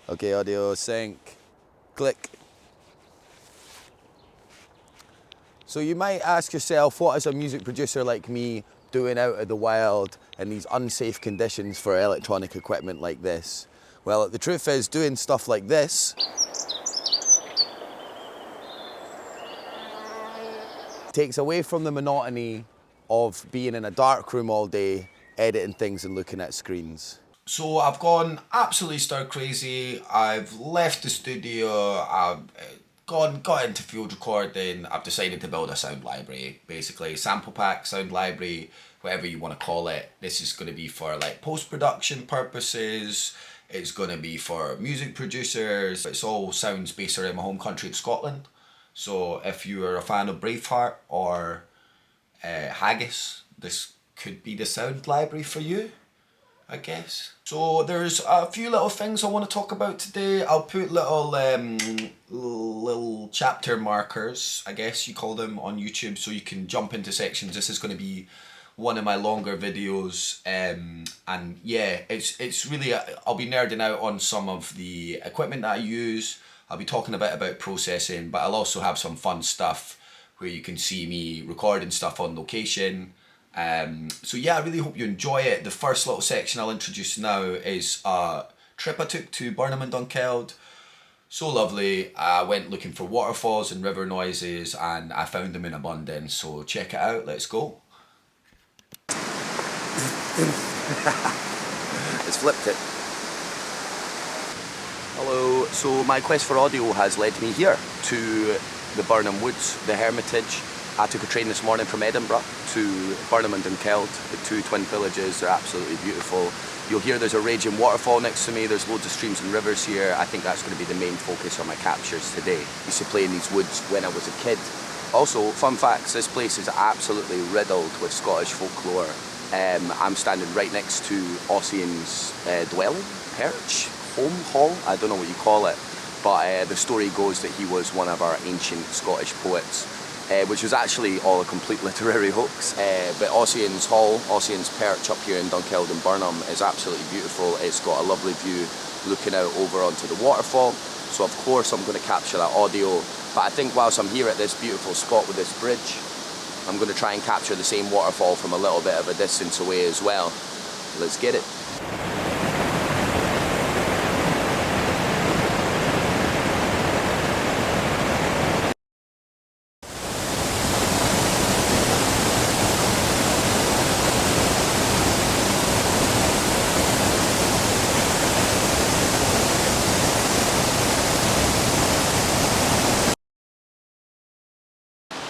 Okay, audio sync, click. So you might ask yourself, what is a music producer like me doing out of the wild in these unsafe conditions for electronic equipment like this? Well, the truth is, doing stuff like this takes away from the monotony of being in a dark room all day, editing things and looking at screens. So I've gone absolutely stir crazy. I've left the studio. I've got into field recording. I've decided to build a sound library, basically sample pack, sound library, whatever you want to call it. This is going to be for like post-production purposes. It's going to be for music producers. It's all sounds based around my home country of Scotland. So if you are a fan of Braveheart or Haggis, this could be the sound library for you, I guess. So there's a few little things I want to talk about today. I'll put little chapter markers, I guess you call them, on YouTube so you can jump into sections. This is going to be one of my longer videos, and yeah, it's really, I'll be nerding out on some of the equipment that I use. I'll be talking a bit about processing, but I'll also have some fun stuff where you can see me recording stuff on location. So yeah, I really hope you enjoy it. The first little section I'll introduce now is a trip I took to Birnam and Dunkeld. So lovely. I went looking for waterfalls and river noises and I found them in abundance. So check it out, let's go. It's flipped it. Hello, so my quest for audio has led me here to the Birnam Woods, the Hermitage. I took a train this morning from Edinburgh to Birnam and Dunkeld, the two twin villages. They're absolutely beautiful. You'll hear there's a raging waterfall next to me. There's loads of streams and rivers here. I think that's going to be the main focus of my captures today. I used to play in these woods when I was a kid. Also, fun facts, this place is absolutely riddled with Scottish folklore. I'm standing right next to Ossian's dwelling, perch, home, hall, I don't know what you call it. But the story goes that he was one of our ancient Scottish poets. Which was actually all a complete literary hoax. But Ossian's Hall, Ossian's Perch up here in Dunkeld and Birnam is absolutely beautiful. It's got a lovely view looking out over onto the waterfall. So of course I'm going to capture that audio. But I think whilst I'm here at this beautiful spot with this bridge, I'm going to try and capture the same waterfall from a little bit of a distance away as well. Let's get it.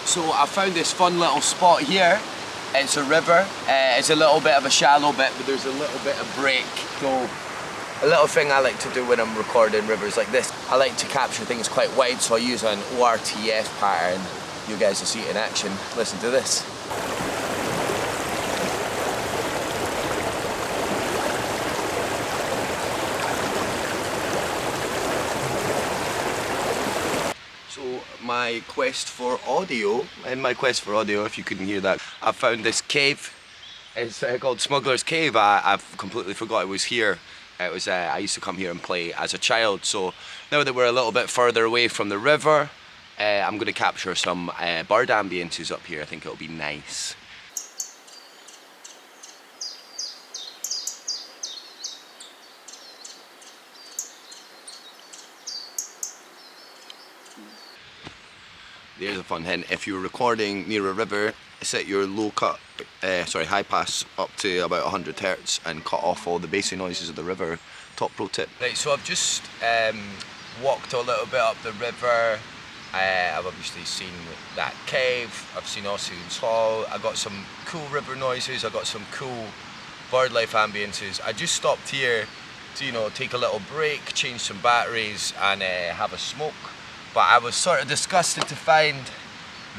So I found this fun little spot here. It's a river. It's a little bit of a shallow bit, but there's a little bit of break. So a little thing I like to do when I'm recording rivers like this, I like to capture things quite wide, so I use an ORTF pattern. You guys will see it in action. Listen to this. My quest for audio, if you couldn't hear that, I found this cave. It's called Smuggler's Cave. I've completely forgot it was here. It was. I used to come here and play as a child. So now that we're a little bit further away from the river, I'm going to capture some bird ambiences up here. I think it'll be nice. There's a fun hint. If you're recording near a river, set your high pass up to about 100 Hz and cut off all the bassy noises of the river. Top pro tip. Right, so I've just walked a little bit up the river. I've obviously seen that cave. I've seen Ossian's Hall. I got some cool river noises. I got some cool bird life ambiences. I just stopped here to, you know, take a little break, change some batteries, and have a smoke. But I was sort of disgusted to find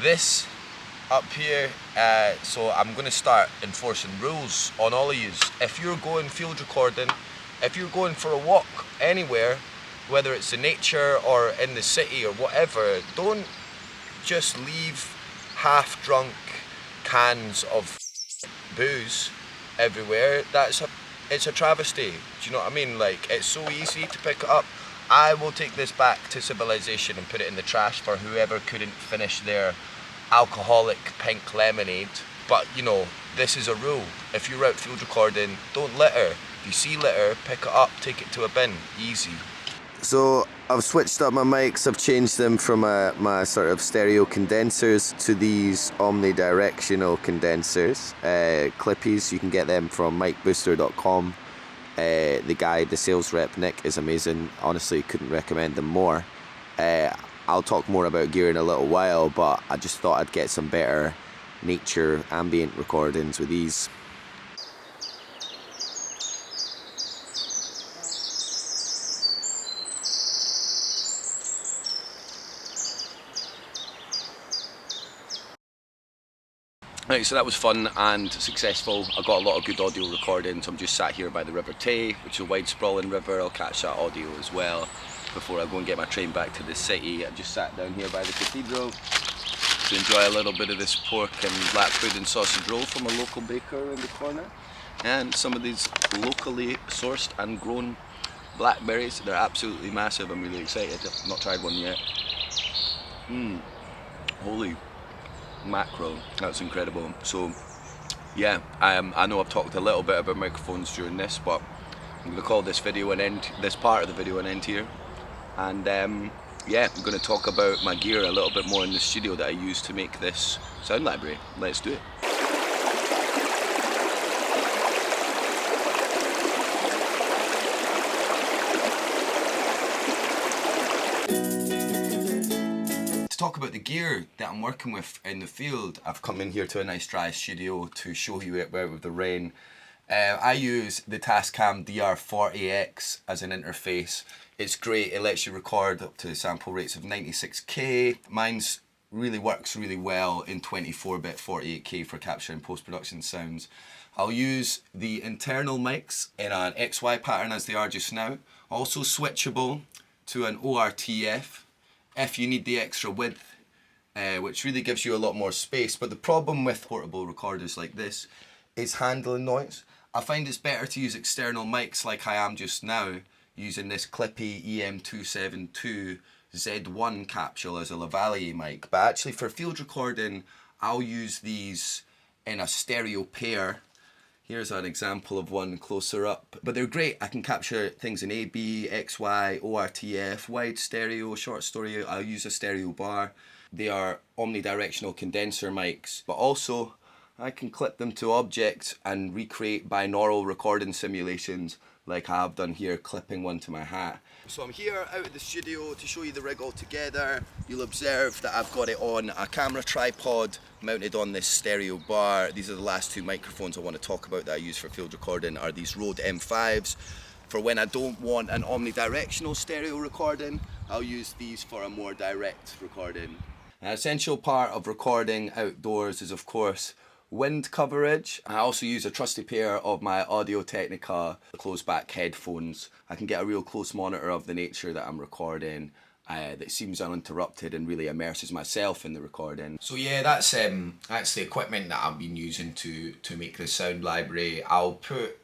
this up here, so I'm going to start enforcing rules on all of you. If you're going field recording, if you're going for a walk anywhere, whether it's in nature or in the city or whatever, don't just leave half-drunk cans of booze everywhere. That's it's a travesty. Do you know what I mean? Like, it's so easy to pick it up. I will take this back to civilization and put it in the trash for whoever couldn't finish their alcoholic pink lemonade. But you know, this is a rule. If you're out field recording, don't litter. If you see litter, pick it up, take it to a bin. Easy. So I've switched up my mics. I've changed them from my sort of stereo condensers to these omnidirectional condensers, Clippies. You can get them from micbooster.com. The guy, the sales rep Nick, is amazing. Honestly, couldn't recommend them more. I'll talk more about gear in a little while, but I just thought I'd get some better nature ambient recordings with these. Right, so that was fun and successful. I got a lot of good audio recordings. I'm just sat here by the River Tay, which is a wide sprawling river. I'll catch that audio as well before I go and get my train back to the city. I've just sat down here by the cathedral to enjoy a little bit of this pork and black pudding and sausage roll from a local baker in the corner. And some of these locally sourced and grown blackberries. They're absolutely massive. I'm really excited. I've not tried one yet. Holy mackerel, that's incredible. So yeah, I know I've talked a little bit about microphones during this, but I'm going to call this video an end, this part of the video an end here. And yeah, I'm going to talk about my gear a little bit more in the studio that I use to make this sound library. Let's do it. Talk about the gear that I'm working with in the field. I've come in here to a nice dry studio to show you it out with the rain. I use the TASCAM DR40X as an interface. It's great, it lets you record up to sample rates of 96K. Mine's really works really well in 24-bit 48K for capturing post-production sounds. I'll use the internal mics in an XY pattern as they are just now. Also switchable to an ORTF if you need the extra width, which really gives you a lot more space. But the problem with portable recorders like this is handling noise. I find it's better to use external mics like I am just now, using this CLIPPY EM272Z1 capsule as a lavalier mic. But actually for field recording, I'll use these in a stereo pair. Here's an example of one closer up. But they're great. I can capture things in AB, XY, ORTF, wide stereo, short stereo. I'll use a stereo bar. They are omnidirectional condenser mics, but also I can clip them to objects and recreate binaural recording simulations like I have done here, clipping one to my hat. So I'm here out of the studio to show you the rig all together. You'll observe that I've got it on a camera tripod mounted on this stereo bar. These are the last two microphones I want to talk about that I use for field recording, are these Rode M5s. For when I don't want an omnidirectional stereo recording, I'll use these for a more direct recording. An essential part of recording outdoors is of course wind coverage. I also use a trusty pair of my Audio Technica closed back headphones. I can get a real close monitor of the nature that I'm recording that seems uninterrupted and really immerses myself in the recording. So yeah, that's the equipment that I've been using to make this sound library. I'll put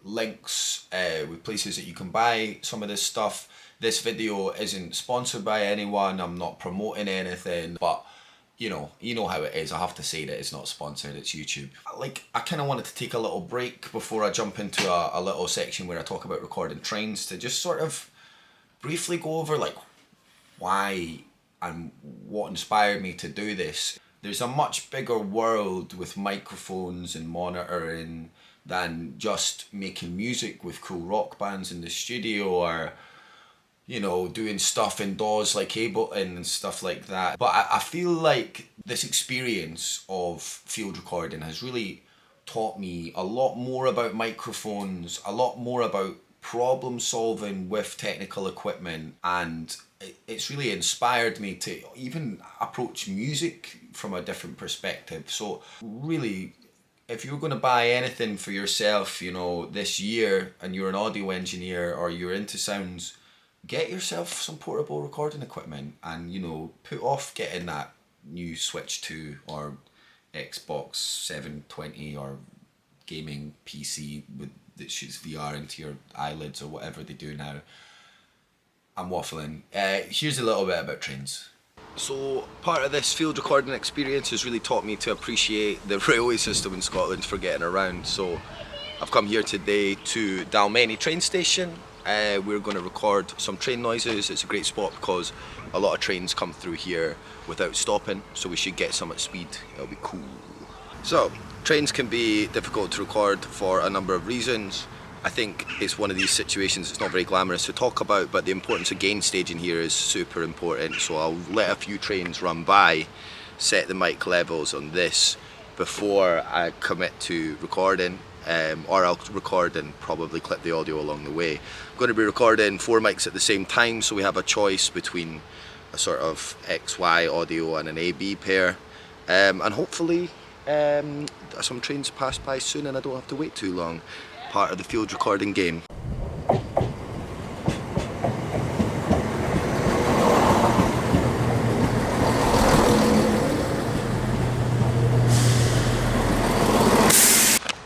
links with places that you can buy some of this stuff. This video isn't sponsored by anyone, I'm not promoting anything, but you know how it is. I have to say that it's not sponsored, it's YouTube. Like, I kind of wanted to take a little break before I jump into a little section where I talk about recording trains to just sort of briefly go over like why and what inspired me to do this. There's a much bigger world with microphones and monitoring than just making music with cool rock bands in the studio or you know, doing stuff indoors like Ableton and stuff like that. But I feel like this experience of field recording has really taught me a lot more about microphones, a lot more about problem solving with technical equipment, and it's really inspired me to even approach music from a different perspective. So really, if you're going to buy anything for yourself, you know, this year, and you're an audio engineer or you're into sounds, get yourself some portable recording equipment and, you know, put off getting that new Switch 2 or Xbox 720 or gaming PC with that shoots VR into your eyelids or whatever they do now. I'm waffling. Here's a little bit about trains. So part of this field recording experience has really taught me to appreciate the railway system in Scotland for getting around. So I've come here today to Dalmeny train station. We're going to record some train noises. It's a great spot because a lot of trains come through here without stopping, so we should get some at speed. It'll be cool. So trains can be difficult to record for a number of reasons. I think it's one of these situations it's not very glamorous to talk about, but the importance of gain staging here is super important. So I'll let a few trains run by, set the mic levels on this before I commit to recording, or I'll record and probably clip the audio along the way. I'm going to be recording 4 mics at the same time, so we have a choice between a sort of XY audio and an AB pair, and hopefully some trains pass by soon and I don't have to wait too long. Part of the field recording game.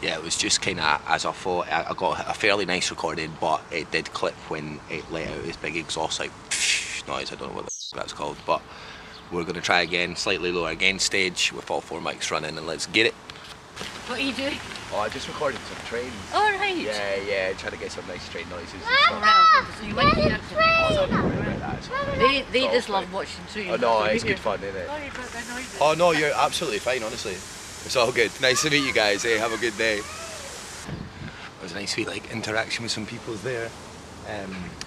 Yeah, it was just kind of as I thought. I got a fairly nice recording, but it did clip when it let out this big exhaust like noise. I don't know what that's called, but we're going to try again, slightly lower gain stage with all 4 mics running, and let's get it. What are you doing? Oh, I just recorded some trains. Oh, right. Yeah, trying to get some nice train noises. So you went here to... They just love watching trains. Oh no, it's good fun, isn't it? Oh no, you're absolutely fine, honestly. It's all good. Nice to meet you guys. Hey, have a good day. There's a nice sweet interaction with some people there.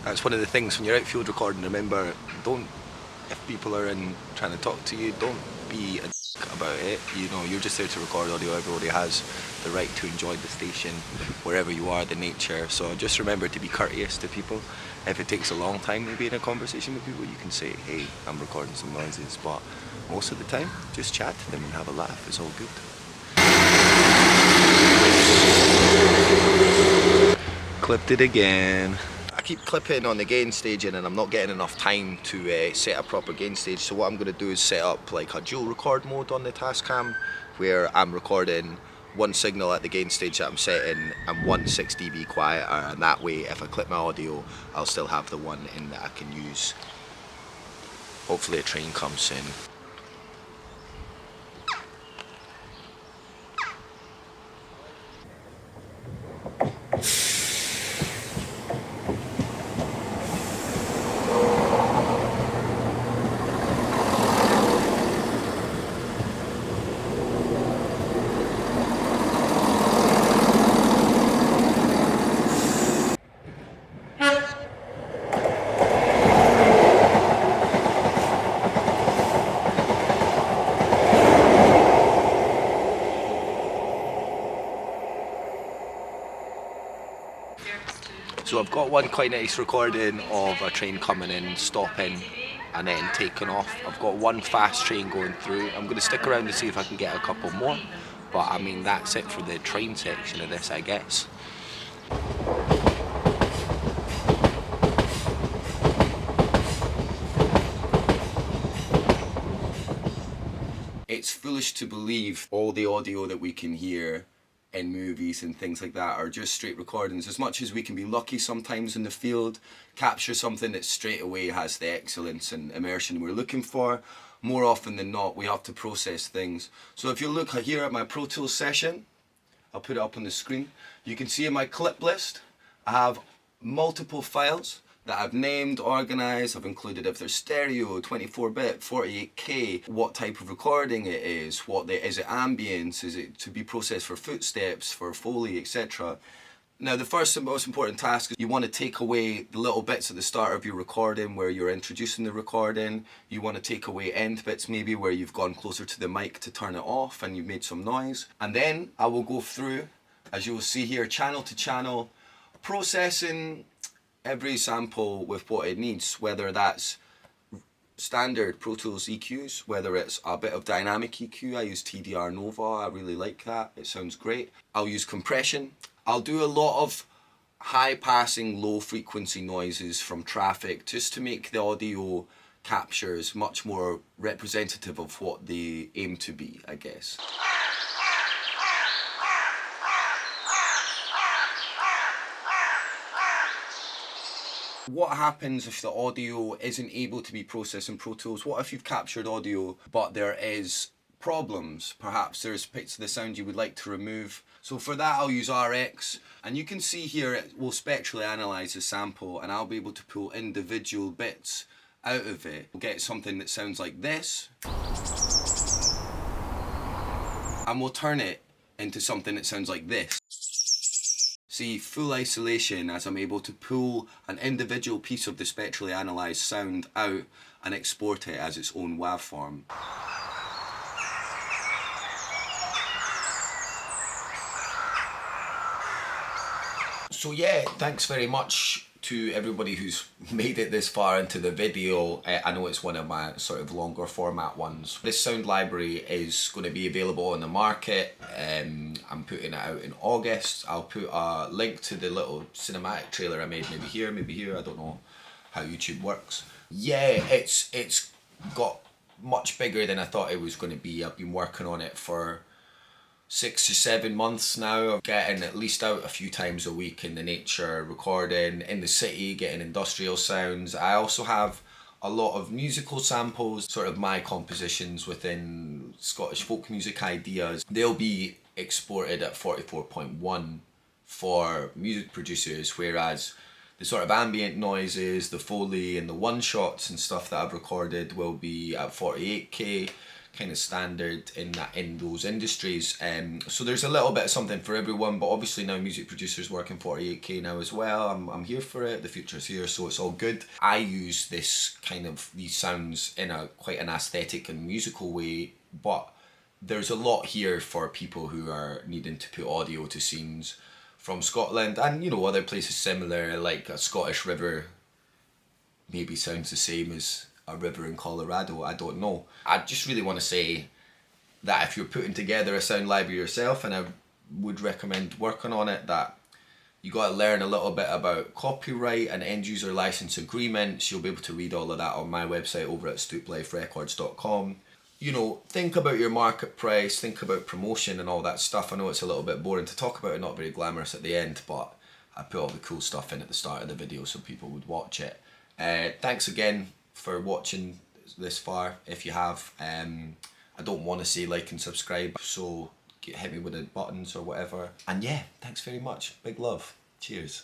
That's one of the things when you're out field recording. Remember, if people are trying to talk to you, don't be a about it. You know, you're just there to record audio. Everybody has the right to enjoy the station wherever you are, the nature. So just remember to be courteous to people. If it takes a long time to be in a conversation with people, you can say, hey, I'm recording some noises, but most of the time just chat to them and have a laugh. It's all good. Clipped it again. I keep clipping on the gain staging and I'm not getting enough time to set a proper gain stage, so what I'm going to do is set up like a dual record mode on the TASCAM where I'm recording one signal at the gain stage that I'm setting and 1 6 dB quieter, and that way if I clip my audio I'll still have the one in that I can use. Hopefully a train comes soon. So I've got one quite nice recording of a train coming in, stopping and then taking off. I've got one fast train going through. I'm going to stick around to see if I can get a couple more, but I mean that's it for the train section of this, I guess. It's foolish to believe all the audio that we can hear in movies and things like that are just straight recordings. As much as we can be lucky sometimes in the field, capture something that straight away has the excellence and immersion we're looking for, more often than not we have to process things. So if you look here at my Pro Tools session, I'll put it up on the screen, you can see in my clip list I have multiple files that I've named, organised. I've included if they're stereo, 24-bit, 48K, what type of recording it is, is it ambience, is it to be processed for footsteps, for Foley, etc. Now the first and most important task is you want to take away the little bits at the start of your recording where you're introducing the recording. You want to take away end bits maybe where you've gone closer to the mic to turn it off and you've made some noise. And then I will go through, as you will see here, channel to channel, processing every sample with what it needs, whether that's standard Pro Tools EQs, whether it's a bit of dynamic EQ. I use TDR Nova, I really like that, it sounds great. I'll use compression. I'll do a lot of high passing, low frequency noises from traffic just to make the audio captures much more representative of what they aim to be, I guess. I guess. What happens if the audio isn't able to be processed in Pro Tools? What if you've captured audio but there is problems? Perhaps there's bits of the sound you would like to remove. So for that I'll use RX, and you can see here it will spectrally analyse the sample and I'll be able to pull individual bits out of it. We'll get something that sounds like this, and we'll turn it into something that sounds like this. See, full isolation, as I'm able to pull an individual piece of the spectrally analysed sound out and export it as its own waveform. So yeah, thanks very much to everybody who's made it this far into the video. I know it's one of my sort of longer format ones. This sound library is going to be available on the market. I'm putting it out in August. I'll put a link to the little cinematic trailer I made, maybe here, I don't know how YouTube works. Yeah, it's got much bigger than I thought it was going to be. I've been working on it for 6 to 7 months now. I'm getting at least out a few times a week in the nature, recording in the city, getting industrial sounds. I also have a lot of musical samples, sort of my compositions within Scottish folk music ideas. They'll be exported at 44.1 for music producers, whereas the sort of ambient noises, the Foley and the one-shots and stuff that I've recorded will be at 48K. Kind of standard in those industries. So there's a little bit of something for everyone, but obviously now music producers work in 48K now as well. I'm here for it, the future's here, so it's all good. I use this kind of, these sounds in a quite an aesthetic and musical way, but there's a lot here for people who are needing to put audio to scenes from Scotland and, you know, other places similar, like a Scottish river maybe sounds the same as a river in Colorado, I don't know. I just really want to say that if you're putting together a sound library yourself, and I would recommend working on it, that you got to learn a little bit about copyright and end user license agreements. You'll be able to read all of that on my website over at STOOPLIFErecords.com. You know, think about your market price, think about promotion and all that stuff. I know it's a little bit boring to talk about and not very glamorous at the end, but I put all the cool stuff in at the start of the video so people would watch it. Thanks again for watching this far. If you have, I don't want to say like and subscribe, so hit me with the buttons or whatever. And yeah, thanks very much. Big love. Cheers.